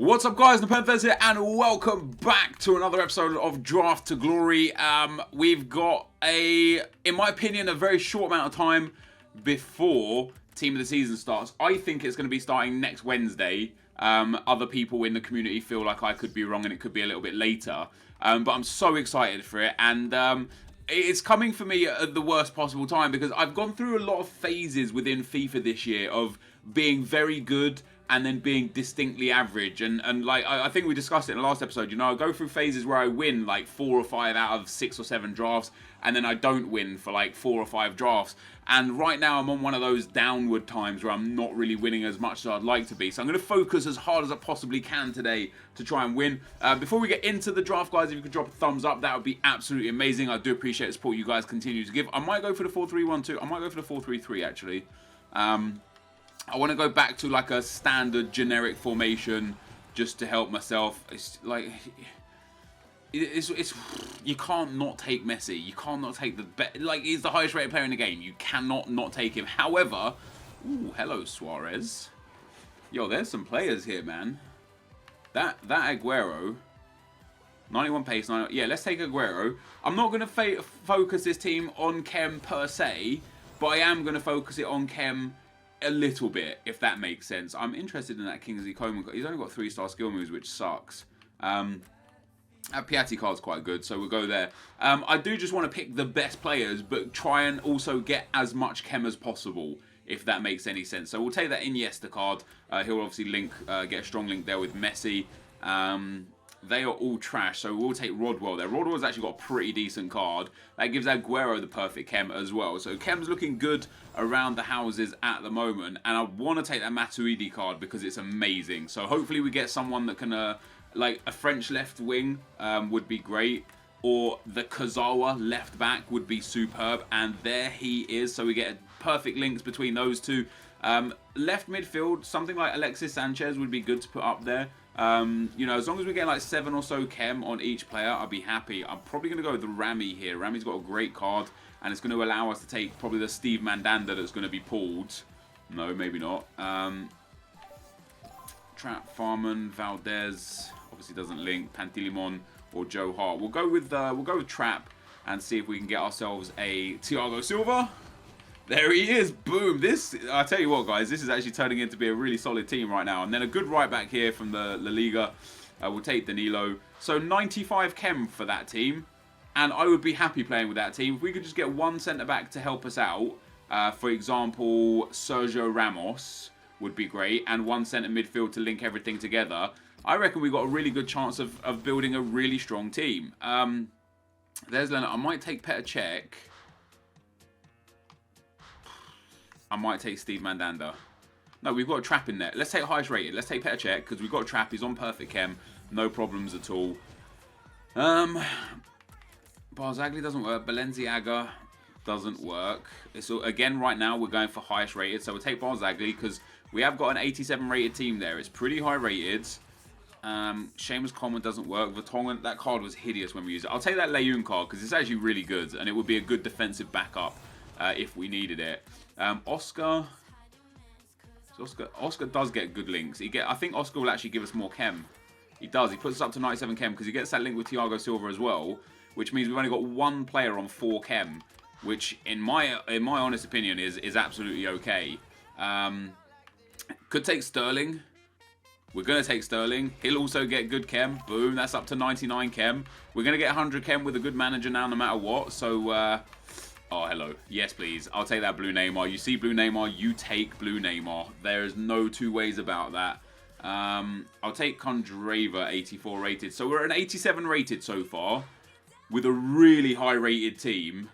What's up, guys? NepentheZ here, and welcome back to another episode of Draft to Glory. We've got in my opinion, a very short amount of time before Team of the Season starts. I think it's going to be starting next Wednesday. Other people in the community feel like I could be wrong and it could be a little bit later. But I'm so excited for it, and it's coming for me at the worst possible time because I've gone through a lot of phases within FIFA this year of being very good and then being distinctly average, and like I think we discussed it in the last episode. You know, I go through phases where I win like 4 or 5 out of 6 or 7 drafts, and then I don't win for like 4 or 5 drafts. And right now I'm on one of those downward times where I'm not really winning as much as I'd like to be. So I'm going to focus as hard as I possibly can today to try and win. Before we get into the draft, guys, if you could drop a thumbs up, that would be absolutely amazing. I do appreciate the support you guys continue to give. I might go for the 4-3-1-2. I might go for the 4-3-3 actually. I want to go back to like a standard generic formation just to help myself. It's like it's you can't not take Messi. You can't not take like he's the highest rated player in the game. You cannot not take him. However, ooh, hello Suarez. Yo, there's some players here, man. That Aguero, 91 pace, 90, yeah, let's take Aguero. I'm not going to focus this team on Chem per se, but I am going to focus it on Chem a little bit, if that makes sense. I'm interested in that Kingsley Coman. He's only got 3-star skill moves, which sucks. That Piatti card's quite good, so we'll go there. I do just want to pick the best players, but try and also get as much Chem as possible, if that makes any sense. So we'll take that Iniesta card. He'll obviously get a strong link there with Messi. They are all trash, so we'll take Rodwell there. Rodwell's actually got a pretty decent card. That gives Aguero the perfect Chem as well. So Chem's looking good around the houses at the moment. And I want to take that Matuidi card because it's amazing. So hopefully we get someone that can, like a French left wing would be great. Or the Kazawa left back would be superb. And there he is. So we get perfect links between those two. Left midfield, something like Alexis Sanchez would be good to put up there. You know, as long as we get like 7 or so Chem on each player, I'll be happy. I'm probably going to go with the Rami here. Rami's got a great card, and it's going to allow us to take probably the Steve Mandanda that's going to be pulled. No, maybe not. Trap, Farman, Valdez, obviously doesn't link. Pantilimon or Joe Hart. We'll go with Trap and see if we can get ourselves a Thiago Silva. There he is. Boom. This, I tell you what, guys, this is actually turning into be a really solid team right now. And then a good right back here from the La Liga. We'll take Danilo. So 95 Chem for that team. And I would be happy playing with that team. If we could just get one centre-back to help us out, for example, Sergio Ramos would be great. And one centre midfield to link everything together. I reckon we've got a really good chance of building a really strong team. There's Leonard. I might take Petr Cech. I might take Steve Mandanda. No, we've got a Trap in there. Let's take highest rated. Let's take Petr Cech because we've got a Trap. He's on perfect Chem. No problems at all. Barzagli doesn't work. Balenciaga doesn't work. So again, right now we're going for highest rated. So we'll take Barzagli because we have got an 87 rated team there. It's pretty high rated. Seamus Coleman doesn't work. Vertonghen, that card was hideous when we used it. I'll take that Lejeune card because it's actually really good and it would be a good defensive backup if we needed it. Oscar does get good links. I think Oscar will actually give us more Chem. He does. He puts us up to 97 Chem because he gets that link with Thiago Silva as well, which means we've only got one player on 4 Chem, which in my honest opinion is absolutely okay. Could take Sterling. We're going to take Sterling. He'll also get good Chem. Boom. That's up to 99 Chem. We're going to get 100 Chem with a good manager now no matter what. So, oh, hello. Yes, please. I'll take that blue Neymar. You see blue Neymar, you take blue Neymar. There is no two ways about that. I'll take Kondrava, 84 rated. So we're an 87 rated so far with a really high rated team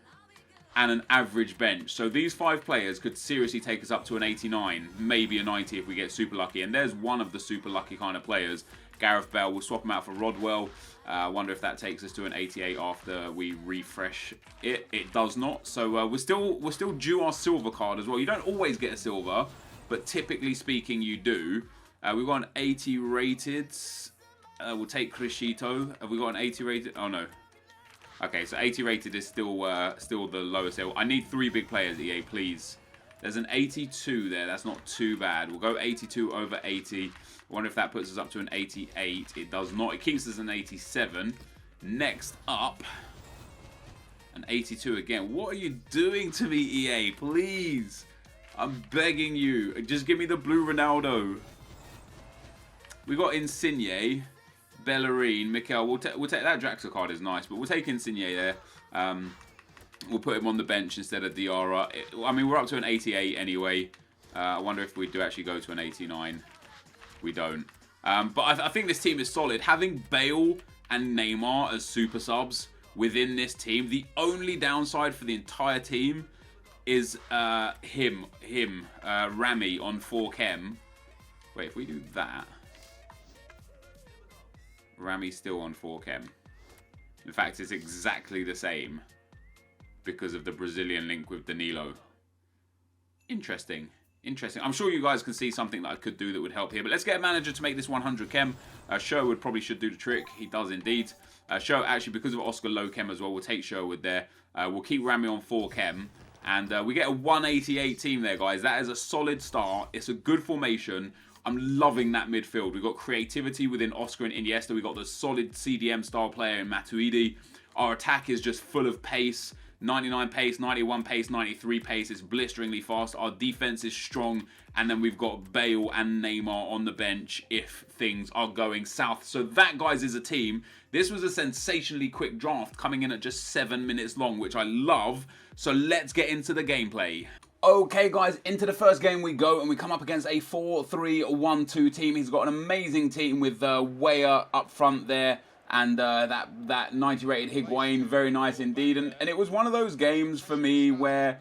and an average bench. So these 5 players could seriously take us up to an 89, maybe a 90 if we get super lucky. And there's one of the super lucky kind of players. Gareth Bale. We'll swap him out for Rodwell. I wonder if that takes us to an 88 after we refresh it. It does not. So we're still due our silver card as well. You don't always get a silver, but typically speaking, you do. We've got an 80 rated. We'll take Crescito. Have we got an 80 rated? Oh no. Okay, so 80 rated is still the lowest level. I need 3 big players, EA, please. There's an 82 there. That's not too bad. We'll go 82 over 80. I wonder if that puts us up to an 88. It does not. It keeps us an 87. Next up, an 82 again. What are you doing to me, EA? Please. I'm begging you. Just give me the blue Ronaldo. We got Insigne, Bellerin, Mikel. We'll take that. Draxler card is nice, but we'll take Insigne there. We'll put him on the bench instead of Diarra. I mean, we're up to an 88 anyway. I wonder if we do actually go to an 89. We don't. But I think this team is solid. Having Bale and Neymar as super subs within this team, the only downside for the entire team is Rami on 4 chem. Wait, if we do that, Rami's still on 4 chem. In fact, it's exactly the same because of the Brazilian link with Danilo. Interesting. Interesting. I'm sure you guys can see something that I could do that would help here. But let's get a manager to make this 100 chem. Sherwood probably should do the trick. He does indeed. Sherwood, actually, because of Oscar low chem as well, we'll take Sherwood there. We'll keep Rami on 4 chem. And we get a 188 team there, guys. That is a solid start. It's a good formation. I'm loving that midfield. We've got creativity within Oscar and Iniesta. We've got the solid CDM style player in Matuidi. Our attack is just full of pace. 99 pace, 91 pace, 93 pace. It's blisteringly fast. Our defense is strong. And then we've got Bale and Neymar on the bench if things are going south. So that, guys, is a team. This was a sensationally quick draft coming in at just 7 minutes long, which I love. So let's get into the gameplay. Okay, guys, into the first game we go, and we come up against a 4-3-1-2 team. He's got an amazing team with Weah up front there, and that 90 rated Higuain, very nice indeed. And it was one of those games for me where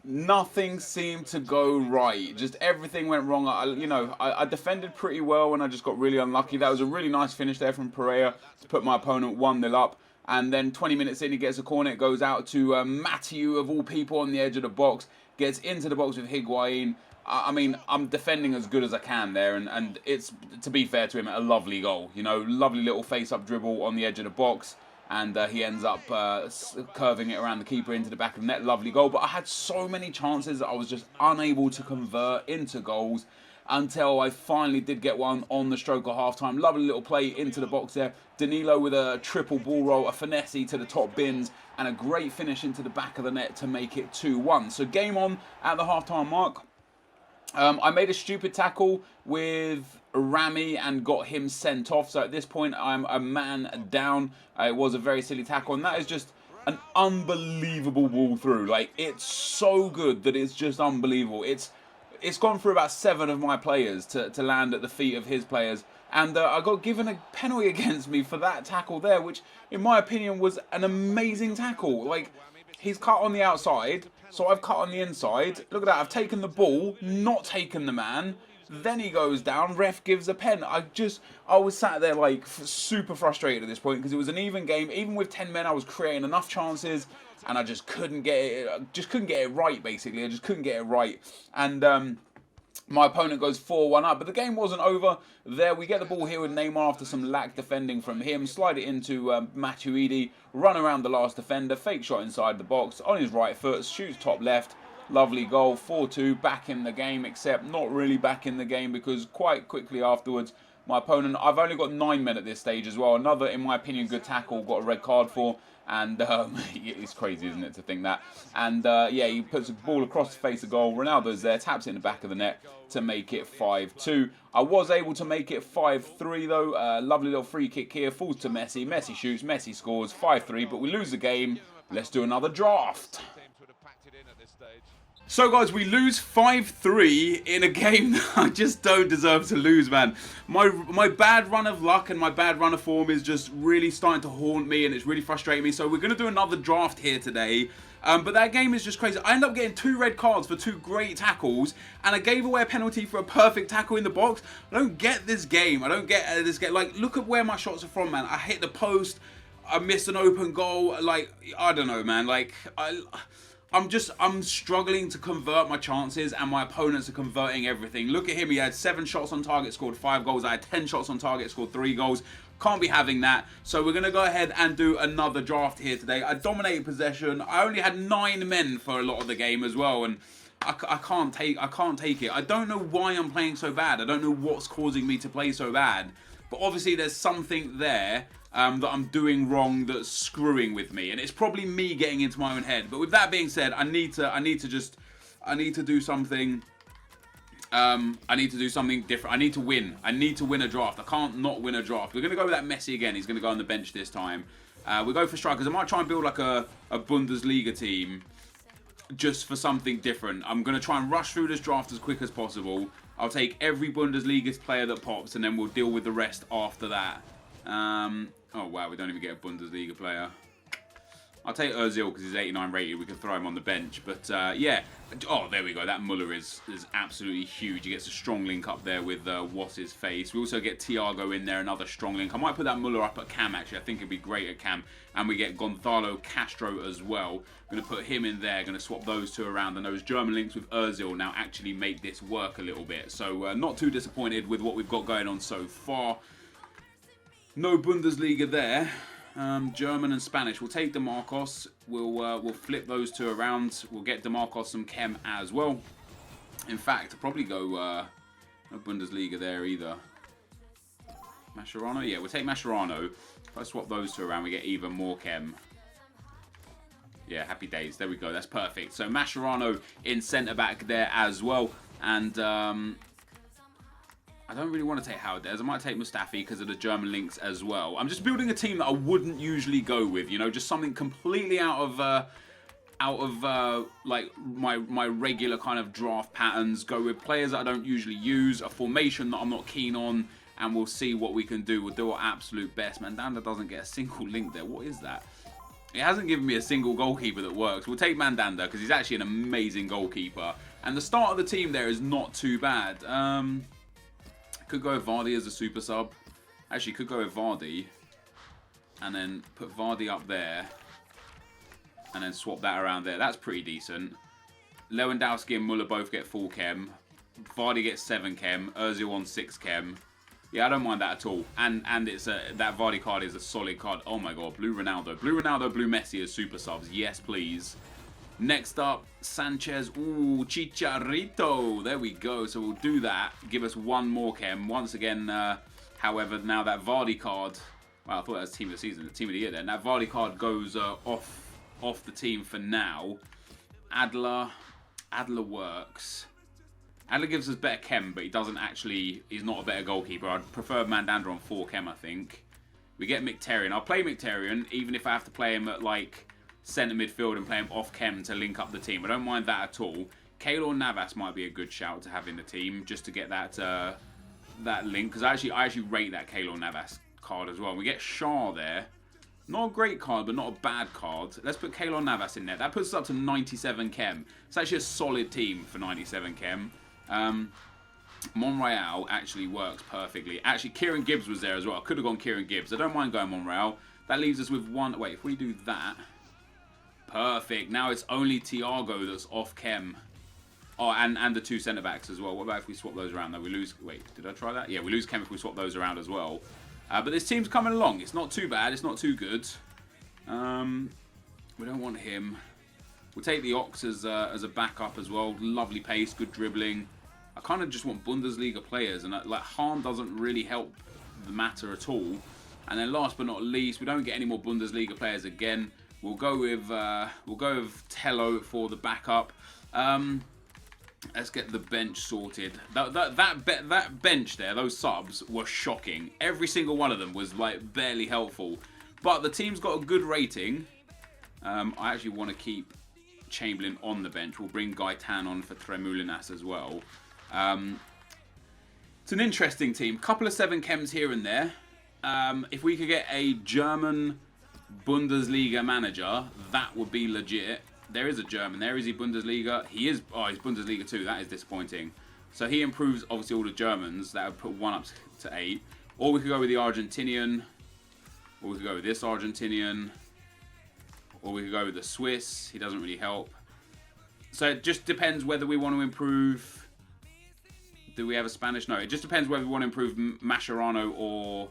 nothing seemed to go right. Just everything went wrong. I defended pretty well, and I just got really unlucky. That was a really nice finish there from Pereira to put my opponent 1-0 up. And then 20 minutes in, he gets a corner. It goes out to Matthew, of all people, on the edge of the box. Gets into the box with Higuain. I mean, I'm defending as good as I can there. And it's, to be fair to him, a lovely goal. You know, lovely little face-up dribble on the edge of the box. And he ends up curving it around the keeper into the back of the net. Lovely goal. But I had so many chances that I was just unable to convert into goals until I finally did get one on the stroke of half-time. Lovely little play into the box there. Danilo with a triple ball roll, a finesse to the top bins, and a great finish into the back of the net to make it 2-1. So game on at the half-time mark. I made a stupid tackle with Rami and got him sent off. So at this point, I'm a man down. It was a very silly tackle, and that is just an unbelievable ball through. Like, it's so good that it's just unbelievable. It's gone through about 7 of my players to land at the feet of his players. And I got given a penalty against me for that tackle there, which, in my opinion, was an amazing tackle. Like, he's cut on the outside, so I've cut on the inside. Look at that. I've taken the ball, not taken the man. Then he goes down. Ref gives a pen. I was sat there, like, super frustrated at this point because it was an even game. Even with 10 men, I was creating enough chances, and I just couldn't get it right, basically. I just couldn't get it right. And my opponent goes 4-1 up, but the game wasn't over. There we get the ball here with Neymar after some lack defending from him. Slide it into Matuidi, run around the last defender, fake shot inside the box on his right foot, shoots top left. Lovely goal, 4-2, back in the game, except not really back in the game because quite quickly afterwards, my opponent, I've only got 9 men at this stage as well. Another, in my opinion, good tackle, got a red card for. And it's crazy, isn't it, to think that. And yeah, he puts a ball across the face of goal. Ronaldo's there, taps it in the back of the net to make it 5-2. I was able to make it 5-3 though. Lovely little free kick here, falls to Messi. Messi shoots, Messi scores, 5-3. But we lose the game. Let's do another draft. So guys, we lose 5-3 in a game that I just don't deserve to lose, man. My bad run of luck and my bad run of form is just really starting to haunt me, and it's really frustrating me. So we're going to do another draft here today. But that game is just crazy. I ended up getting 2 red cards for 2 great tackles, and I gave away a penalty for a perfect tackle in the box. I don't get this game. I don't get this game. Like, look at where my shots are from, man. I hit the post. I missed an open goal. Like, I don't know, man. Like, I'm struggling to convert my chances, and my opponents are converting everything. Look at him. He had 7 shots on target, scored 5 goals. I had 10 shots on target, scored 3 goals. Can't be having that. So we're going to go ahead and do another draft here today. I dominated possession. I only had 9 men for a lot of the game as well. And I can't take it. I don't know why I'm playing so bad. I don't know what's causing me to play so bad. But obviously there's something there that I'm doing wrong that's screwing with me, and it's probably me getting into my own head. But with that being said, I need to do something. I need to do something different. I need to win. I need to win a draft. I can't not win a draft. We're going to go with that Messi again. He's going to go on the bench this time. We go for strikers. I might try and build like a Bundesliga team just for something different. I'm going to try and rush through this draft as quick as possible. I'll take every Bundesliga player that pops, and then we'll deal with the rest after that. Oh, wow. We don't even get a Bundesliga player. I'll take Ozil because he's 89 rated. We can throw him on the bench. But, yeah. Oh, there we go. That Muller is absolutely huge. He gets a strong link up there with what's his face. We also get Thiago in there, another strong link. I might put that Muller up at Cam, actually. I think it'd be great at Cam. And we get Gonzalo Castro as well. Going to put him in there. Going to swap those two around. And those German links with Ozil now actually make this work a little bit. So, not too disappointed with what we've got going on so far. No Bundesliga there. German and Spanish. We'll take DeMarcos. We'll flip those two around. We'll get DeMarcos some Chem as well. In fact, I'll probably go no Bundesliga there either. Mascherano? Yeah, we'll take Mascherano. If I swap those two around, we get even more Chem. Yeah, happy days. There we go. That's perfect. So Mascherano in centre-back there as well. And I don't really want to take Howard there. I might take Mustafi because of the German links as well. I'm just building a team that I wouldn't usually go with. You know, just something completely out of like my regular kind of draft patterns. Go with players that I don't usually use, a formation that I'm not keen on, and we'll see what we can do. We'll do our absolute best. Mandanda doesn't get a single link there. What is that? It hasn't given me a single goalkeeper that works. We'll take Mandanda because he's actually an amazing goalkeeper. And the start of the team there is not too bad. Could go with Vardy as a super sub. Actually, could go with Vardy. And then put Vardy up there. And then swap that around there. That's pretty decent. Lewandowski and Muller both get full Chem. Vardy gets 7 Chem. Ozil on 6 Chem. Yeah, I don't mind that at all. And it's that Vardy card is a solid card. Oh my god, Blue Ronaldo. Blue Ronaldo, Blue Messi as super subs. Yes, please. Next up, Sanchez. Ooh, Chicharito. There we go. So we'll do that. Give us one more Chem. Once again, however, now that Vardy card... Well, I thought that was Team of the Season, Team of the Year then. That Vardy card goes off the team for now. Adler works. Adler gives us better Chem, but he doesn't actually... He's not a better goalkeeper. I'd prefer Mandanda on 4 Chem, I think. We get Mkhitaryan. I'll play Mkhitaryan, even if I have to play him at, like... centre midfield and play him off Chem to link up the team. I don't mind that at all. Keylor Navas might be a good shout to have in the team just to get that that link, because I actually rate that Keylor Navas card as well. We get Shah there. Not a great card, but not a bad card. Let's put Keylor Navas in there. That puts us up to 97 Chem. It's actually a solid team for 97 Chem. Monreal actually works perfectly. Actually, Kieran Gibbs was there as well. I could have gone Kieran Gibbs. I don't mind going Monreal. That leaves us with one... Wait, if we do that... Perfect. Now it's only Thiago that's off Chem. Oh, and the 2 centre-backs as well. What about if we swap those around? Though we lose... Wait, did I try that? Yeah, we lose Chem if we swap those around as well. But this team's coming along. It's not too bad. It's not too good. We don't want him. We'll take the Ox as a backup as well. Lovely pace, good dribbling. I kind of just want Bundesliga players. And like Hahn doesn't really help the matter at all. And then last but not least, we don't get any more Bundesliga players again. We'll go with Tello for the backup. Let's get the bench sorted. That bench there, those subs were shocking. Every single one of them was like barely helpful. But the team's got a good rating. I actually want to keep Chamberlain on the bench. We'll bring Gaetan on for Tremoulinas as well. It's an interesting team. Couple of 7 Chems here and there. If we could get a German Bundesliga manager, that would be legit. There is a German there. Is he Bundesliga? He is. Oh, he's Bundesliga too. That is disappointing. So he improves, obviously, all the Germans. That would put 1 up to 8. Or we could go with the Argentinian. Or we could go with this Argentinian. Or we could go with the Swiss. He doesn't really help. So it just depends whether we want to improve... Do we have a Spanish? No, it just depends whether we want to improve Mascherano or...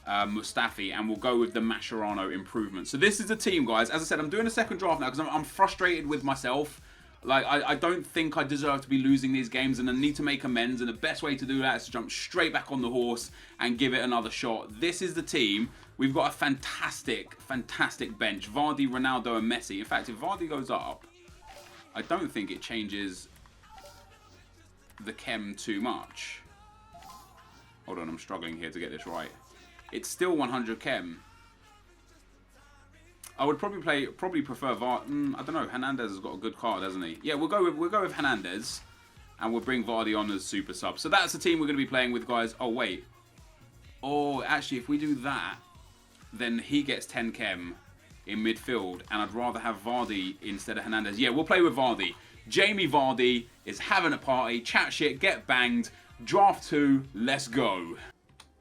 Mustafi, and we'll go with the Mascherano improvement. So this is the team, guys. As I said, I'm doing a second draft now because I'm frustrated with myself. Like, I don't think I deserve to be losing these games, and I need to make amends, and the best way to do that is to jump straight back on the horse and give it another shot. This is the team. We've got a fantastic, fantastic bench. Vardy, Ronaldo, and Messi. In fact, if Vardy goes up, I don't think it changes the chem too much. Hold on, I'm struggling here to get this right. It's still 100 chem. I would probably prefer I don't know. Hernandez has got a good card, hasn't he? Yeah, we'll go with Hernandez, and we'll bring Vardy on as super sub. So that's the team we're going to be playing with, guys. Oh wait. Oh, actually, if we do that, then he gets 10 chem in midfield, and I'd rather have Vardy instead of Hernandez. Yeah, we'll play with Vardy. Jamie Vardy is having a party. Chat shit, get banged. Draft 2, let's go.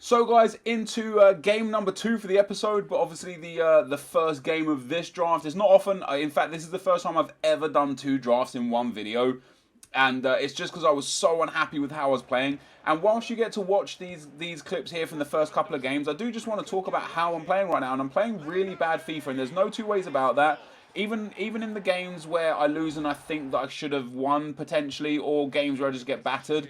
So guys, into game number 2 for the episode, but obviously the first game of this draft is not often. In fact, this is the first time I've ever done 2 drafts in one video, and it's just because I was so unhappy with how I was playing. And whilst you get to watch these clips here from the first couple of games, I do just want to talk about how I'm playing right now, and I'm playing really bad FIFA, and there's no two ways about that. Even in the games where I lose and I think that I should have won potentially, or games where I just get battered,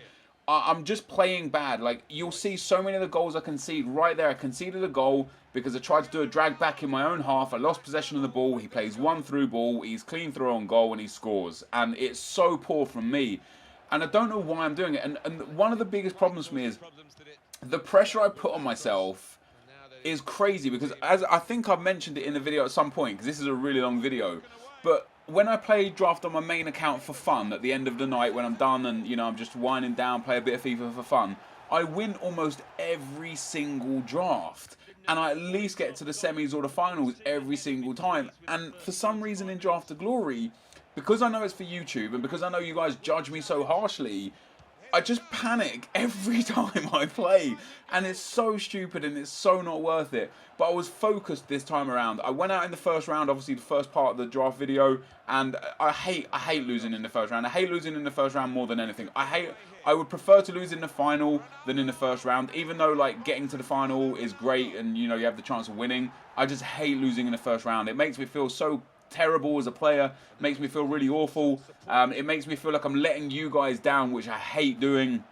I'm just playing bad. Like, you'll see so many of the goals I concede right there. I conceded a goal because I tried to do a drag back in my own half. I lost possession of the ball. He plays one through ball. He's clean through on goal and he scores. And it's so poor from me. And I don't know why I'm doing it. And one of the biggest problems for me is the pressure I put on myself is crazy. Because as I think I've mentioned it in the video at some point, because this is a really long video. But when I play draft on my main account for fun at the end of the night when I'm done and, you know, I'm just winding down, play a bit of FIFA for fun, I win almost every single draft. And I at least get to the semis or the finals every single time. And for some reason in Draft to Glory, because I know it's for YouTube and because I know you guys judge me so harshly, I just panic every time I play, and it's so stupid and it's so not worth it. But I was focused this time around. I went out in the first round, obviously the first part of the draft video, and I hate losing in the first round. I hate losing in the first round more than anything. I would prefer to lose in the final than in the first round, even though like getting to the final is great and you know you have the chance of winning. I just hate losing in the first round. It makes me feel so terrible as a player, makes me feel really awful. It makes me feel like I'm letting you guys down, which I hate doing.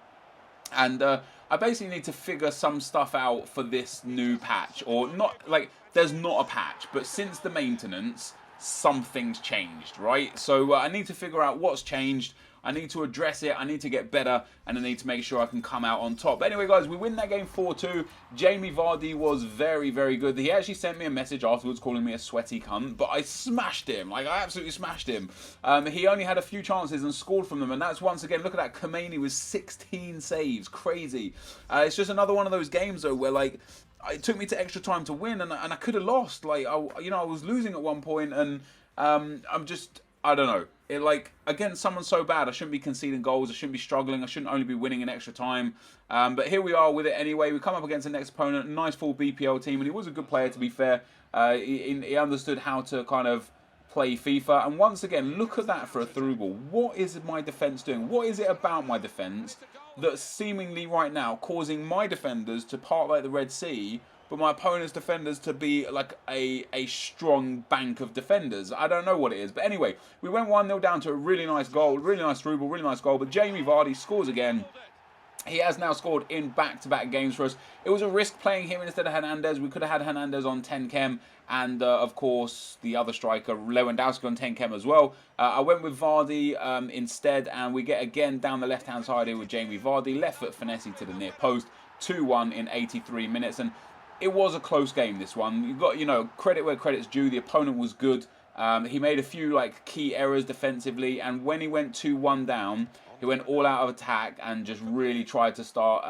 And I basically need to figure some stuff out for this new patch, or not. Like, there's not a patch, but since the maintenance, something's changed, right? So I need to figure out what's changed. I need to address it, I need to get better, and I need to make sure I can come out on top. But anyway, guys, we win that game 4-2. Jamie Vardy was very, very good. He actually sent me a message afterwards calling me a sweaty cunt, but I smashed him. Like, I absolutely smashed him. He only had a few chances and scored from them, and that's once again, look at that, Khomeini with 16 saves. Crazy. It's just another one of those games, though, where, like, it took me to extra time to win, and I could have lost. Like, I was losing at one point, and I don't know. Like, against someone so bad, I shouldn't be conceding goals. I shouldn't be struggling. I shouldn't only be winning in extra time. But here we are with it anyway. We come up against the next opponent, a nice full BPL team, and he was a good player, to be fair. He understood how to kind of play FIFA. And once again, look at that for a through ball. What is my defence doing? What is it about my defence that's seemingly right now causing my defenders to part like the Red Sea, but my opponent's defenders to be like a strong bank of defenders? I don't know what it is. But anyway, we went 1-0 down to a really nice goal, really nice through ball, really nice goal. But Jamie Vardy scores again. He has now scored in back-to-back games for us. It was a risk playing him instead of Hernandez. We could have had Hernandez on 10 chem, and of course the other striker, Lewandowski, on 10 chem as well. I went with Vardy instead, and we get again down the left-hand side here with Jamie Vardy. Left foot finesse to the near post. 2-1 in 83 minutes. And it was a close game, this one. You've got, you know, credit where credit's due. The opponent was good. He made a few like key errors defensively, and when he went 2-1 down, he went all out of attack and just really tried to start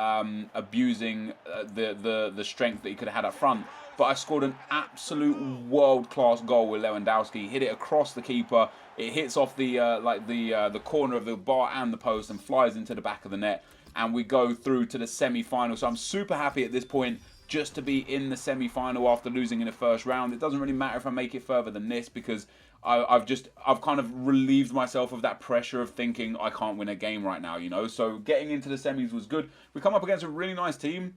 abusing the strength that he could have had up front. But I scored an absolute world-class goal with Lewandowski. Hit it across the keeper. It hits off the corner of the bar and the post and flies into the back of the net. And we go through to the semi-final. So I'm super happy at this point just to be in the semi-final after losing in the first round. It doesn't really matter if I make it further than this, because I've kind of relieved myself of that pressure of thinking I can't win a game right now, you know. So getting into the semis was good. We come up against a really nice team.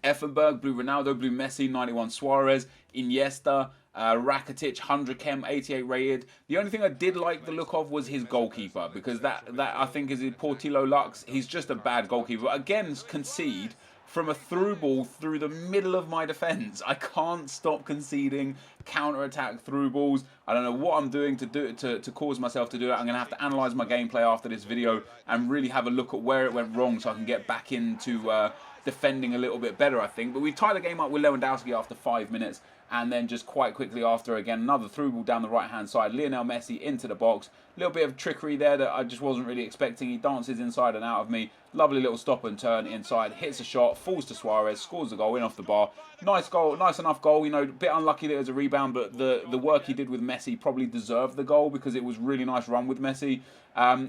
Effenberg, blue Ronaldo, blue Messi, 91 Suarez, Iniesta, Rakitic, 100 chem, 88 rated. The only thing I did like the look of was his goalkeeper, because that I think is Portillo Lux. He's just a bad goalkeeper. Again, concede from a through ball through the middle of my defence. I can't stop conceding counter-attack through balls. I don't know what I'm doing to cause myself to do it. I'm going to have to analyse my gameplay after this video and really have a look at where it went wrong so I can get back into defending a little bit better, I think. But we tied the game up with Lewandowski after 5 minutes, and then just quite quickly after, again, another through ball down the right-hand side. Lionel Messi into the box. A little bit of trickery there that I just wasn't really expecting. He dances inside and out of me. Lovely little stop and turn inside. Hits a shot, falls to Suarez, scores the goal in off the bar. Nice goal, nice enough goal. You know, a bit unlucky that it was a rebound, but the work he did with Messi probably deserved the goal, because it was a really nice run with Messi. I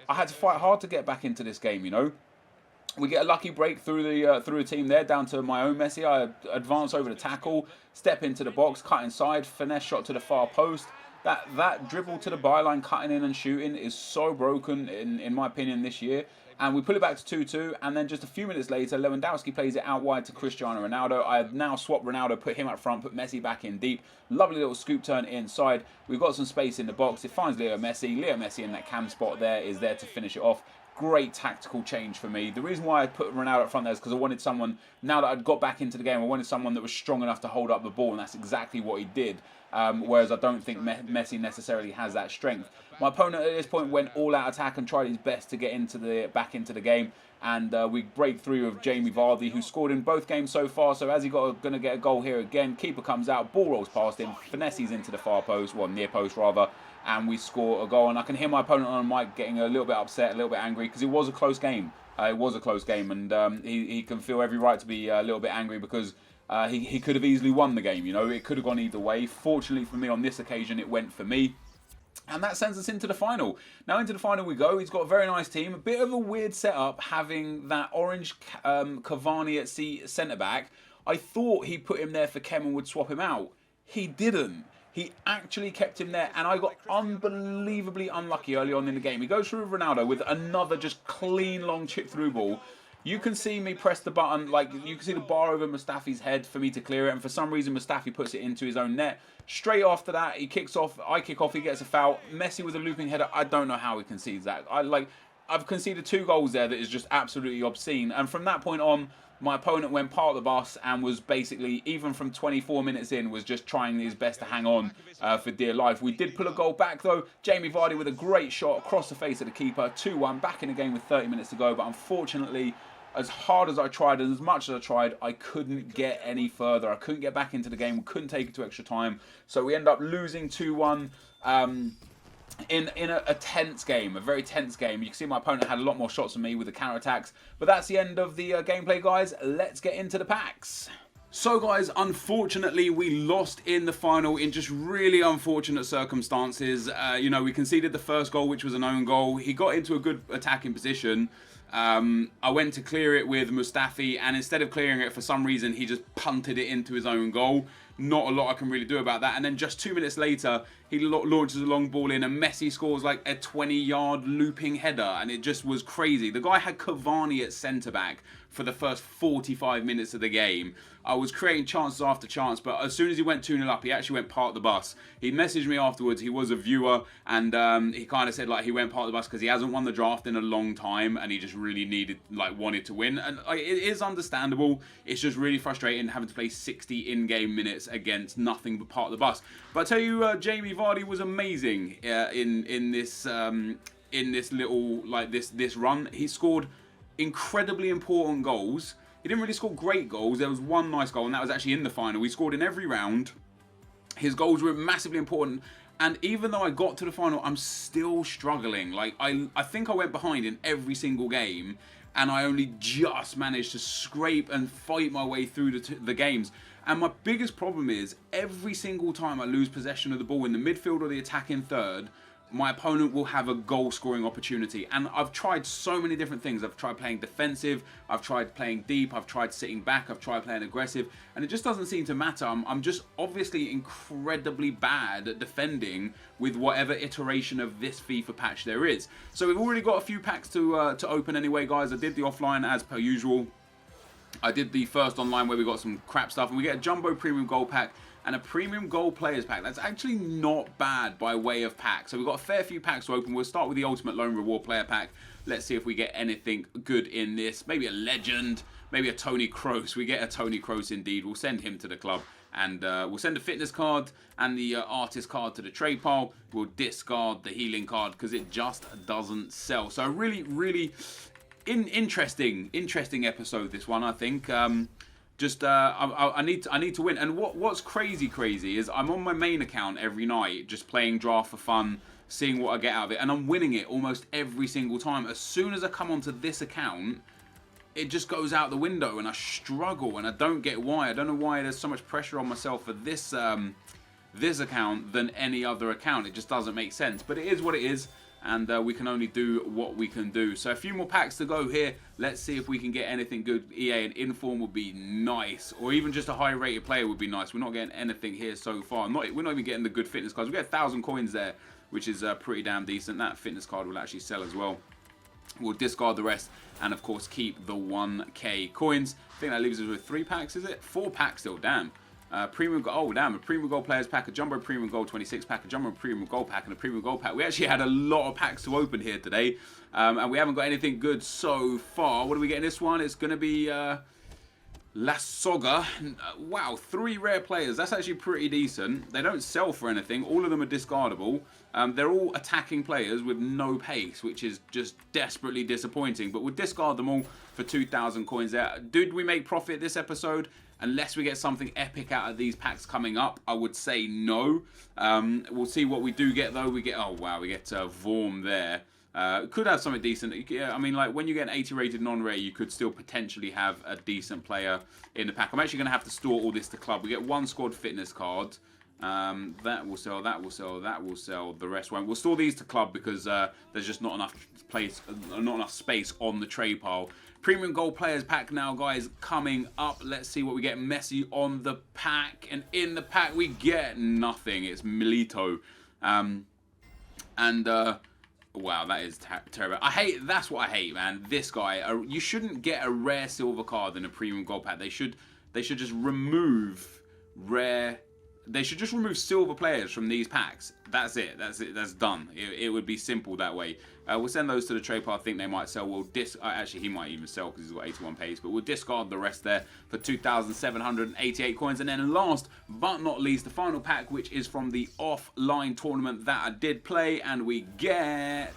had to fight hard to get back into this game, you know. We get a lucky break through the team there, down to my own Messi. I advance over the tackle, step into the box, cut inside, finesse shot to the far post. That dribble to the byline, cutting in and shooting, is so broken in my opinion this year. And we pull it back to 2-2, and then just a few minutes later, Lewandowski plays it out wide to Cristiano Ronaldo. I have now swapped Ronaldo, put him up front, put Messi back in deep. Lovely little scoop turn inside. We've got some space in the box. It finds Leo Messi. Leo Messi in that cam spot there is there to finish it off. Great tactical change for me. The reason why I put Ronaldo up front there is because I wanted someone, now that I'd got back into the game, I wanted someone that was strong enough to hold up the ball, and that's exactly what he did. Whereas I don't think Messi necessarily has that strength. My opponent at this point went all out attack and tried his best to get back into the game, and we break through with Jamie Vardy, who scored in both games so far. So as he going to get a goal here again, keeper comes out, ball rolls past him, finesses into the far post, well, near post rather, and we score a goal. And I can hear my opponent on the mic getting a little bit upset, a little bit angry, because it was a close game. It was a close game, and he can feel every right to be a little bit angry, because he could have easily won the game. You know, it could have gone either way. Fortunately for me, on this occasion, it went for me. And that sends us into the final. Now into the final we go. He's got a very nice team. A bit of a weird setup, having that orange Cavani at centre-back. I thought he put him there for Kem and would swap him out. He didn't. He actually kept him there, and I got unbelievably unlucky early on in the game. He goes through with Ronaldo with another just clean long chip through ball. You can see me press the button, like you can see the bar over Mustafi's head for me to clear it, and for some reason Mustafi puts it into his own net. Straight after that, he kicks off, I kick off, he gets a foul. Messi with a looping header, I don't know how he concedes that. I've conceded 2 goals there that is just absolutely obscene, and from that point on, my opponent went part of the bus and was basically, even from 24 minutes in, was just trying his best to hang on for dear life. We did pull a goal back though. Jamie Vardy with a great shot across the face of the keeper. 2-1, back in the game with 30 minutes to go, but unfortunately, as hard as I tried and as much as I tried, I couldn't get any further. I couldn't get back into the game, couldn't take it to extra time. So we end up losing 2-1 in a tense game, a very tense game. You can see my opponent had a lot more shots than me with the counter-attacks. But that's the end of the gameplay, guys. Let's get into the packs. So guys, unfortunately we lost in the final in just really unfortunate circumstances. You know, we conceded the first goal, which was an own goal. He got into a good attacking position. I went to clear it with Mustafi, and instead of clearing it, for some reason he just punted it into his own goal. Not a lot I can really do about that. And then just 2 minutes later, he launches a long ball in, and Messi scores like a 20-yard looping header, and it just was crazy. The guy had Cavani at centre-back for the first 45 minutes of the game. I was creating chances after chance, but as soon as he went 2-0 up, he actually went part of the bus. He messaged me afterwards. He was a viewer, and he kind of said like he went part of the bus because he hasn't won the draft in a long time, and he just really wanted to win. And it is understandable. It's just really frustrating having to play 60 in-game minutes against nothing but part of the bus. But I tell you, Jamie Vardy was amazing in this little this run. He scored incredibly important goals. He didn't really score great goals. There was one nice goal, and that was actually in the final. He scored in every round. His goals were massively important. And even though I got to the final, I'm still struggling. Like, I think I went behind in every single game, and I only just managed to scrape and fight my way through the games. And my biggest problem is, every single time I lose possession of the ball in the midfield or the attacking third, my opponent will have a goal scoring opportunity. And I've tried so many different things. I've tried playing defensive, I've tried playing deep, I've tried sitting back, I've tried playing aggressive, and it just doesn't seem to matter. I'm just obviously incredibly bad at defending with whatever iteration of this FIFA patch there is. So we've already got a few packs to open anyway, guys. I did the offline as per usual. I did the first online where we got some crap stuff, and we get a jumbo premium gold pack. and a premium gold players pack. That's actually not bad by way of pack. So we've got a fair few packs to open. We'll start with the ultimate lone reward player pack. Let's see if we get anything good in this. Maybe a legend, maybe a Tony Kroos. We get a Tony Kroos indeed. We'll send him to the club. And we'll send a fitness card and the artist card to the trade pile. We'll discard the healing card because it just doesn't sell. So really, really interesting episode, this one, I think. I need to win. And what's crazy is I'm on my main account every night just playing draft for fun, seeing what I get out of it, and I'm winning it almost every single time. As soon as I come onto this account, it just goes out the window and I struggle, and I don't get why. I don't know why there's so much pressure on myself for this this account than any other account. It just doesn't make sense, but it is what it is, and we can only do what we can do. So a few more packs to go here. Let's see if we can get anything good. EA and inform would be nice, or even just a high rated player would be nice. We're not getting anything here so far. We're not even getting the good fitness cards. We get 1,000 coins there, which is pretty damn decent. That fitness card will actually sell as well. We'll discard the rest and of course keep the 1k coins. I think that leaves us with 3 packs, is it? 4 packs still, damn. Premium gold, oh damn, a premium gold players pack, a jumbo premium gold 26 pack, a jumbo premium gold pack, and a premium gold pack. We actually had a lot of packs to open here today, and we haven't got anything good so far. What do we get in this one? It's going to be La Soga. Wow, 3 rare players. That's actually pretty decent. They don't sell for anything. All of them are discardable. They're all attacking players with no pace, which is just desperately disappointing. But we'll discard them all for 2,000 coins there. Did we make profit this episode? Unless we get something epic out of these packs coming up, I would say no. We'll see what we do get though. We get, oh wow, we get Vorm there. Could have something decent. I mean, like when you get an 80 rated non-rare, you could still potentially have a decent player in the pack. I'm actually going to have to store all this to club. We get 1 squad fitness card. That will sell, that will sell, that will sell. The rest won't. We'll store these to club because there's just not enough space on the tray pile. Premium gold players pack now, guys, coming up. Let's see what we get. Messi on the pack, and in the pack we get nothing. It's Milito, wow, that is terrible. That's what I hate, man. This guy, you shouldn't get a rare silver card in a premium gold pack. They should just remove rare. They should just remove silver players from these packs. That's it. That's it. That's done. It would be simple that way. We'll send those to the trade pile. I think they might sell. We'll actually, he might even sell because he's got 81 pace. But we'll discard the rest there for 2,788 coins. And then last but not least, the final pack, which is from the offline tournament that I did play. And we get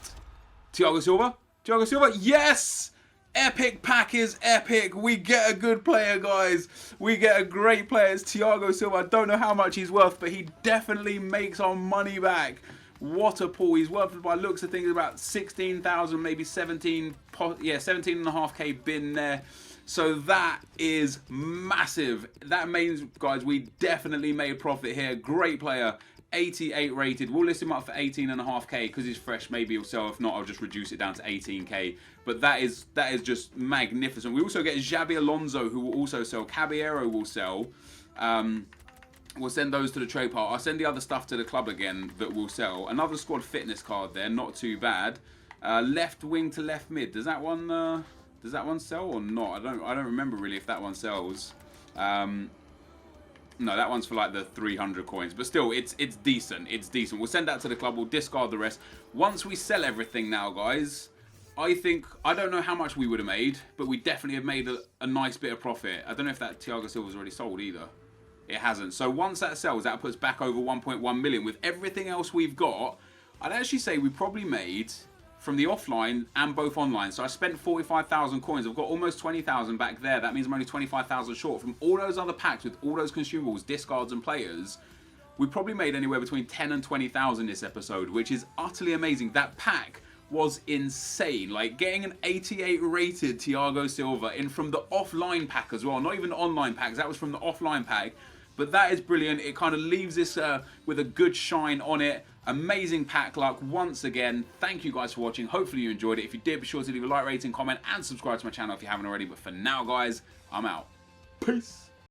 Thiago Silva. Thiago Silva. Yes! Epic pack is epic. We get a good player, guys. We get a great player. It's Thiago Silva. I don't know how much he's worth, but he definitely makes our money back. What a pull. He's worth, by looks of things, about 16,000, maybe 17, yeah, 17.5k bin there. So that is massive. That means, guys, we definitely made profit here. Great player. 88 rated. We'll list him up for 18.5k because he's fresh. Maybe he'll sell. If not, I'll just reduce it down to 18k. But that is just magnificent. We also get Xabi Alonso, who will also sell. Caballero will sell. We'll send those to the trade pile. I'll send the other stuff to the club again that will sell. Another squad fitness card there. Not too bad. Left wing to left mid. Does that one sell or not? I don't remember really if that one sells. No, that one's for like the 300 coins. But still, it's decent. It's decent. We'll send that to the club. We'll discard the rest. Once we sell everything now, guys, I don't know how much we would have made, but we definitely have made a nice bit of profit. I don't know if that Thiago Silva's already sold either. It hasn't. So once that sells, that puts back over 1.1 million. With everything else we've got, I'd actually say we probably made from the offline and both online. So I spent 45,000 coins. I've got almost 20,000 back there. That means I'm only 25,000 short. From all those other packs with all those consumables, discards and players, we probably made anywhere between 10 and 20,000 this episode, which is utterly amazing. That pack was insane. Like getting an 88 rated Thiago Silva in from the offline pack as well. Not even the online packs. That was from the offline pack. But that is brilliant. It kind of leaves this with a good shine on it. Amazing pack luck once again. Thank you guys for watching. Hopefully you enjoyed it. If you did, be sure to leave a like, rating, comment, and subscribe to my channel if you haven't already. But for now, guys, I'm out. Peace.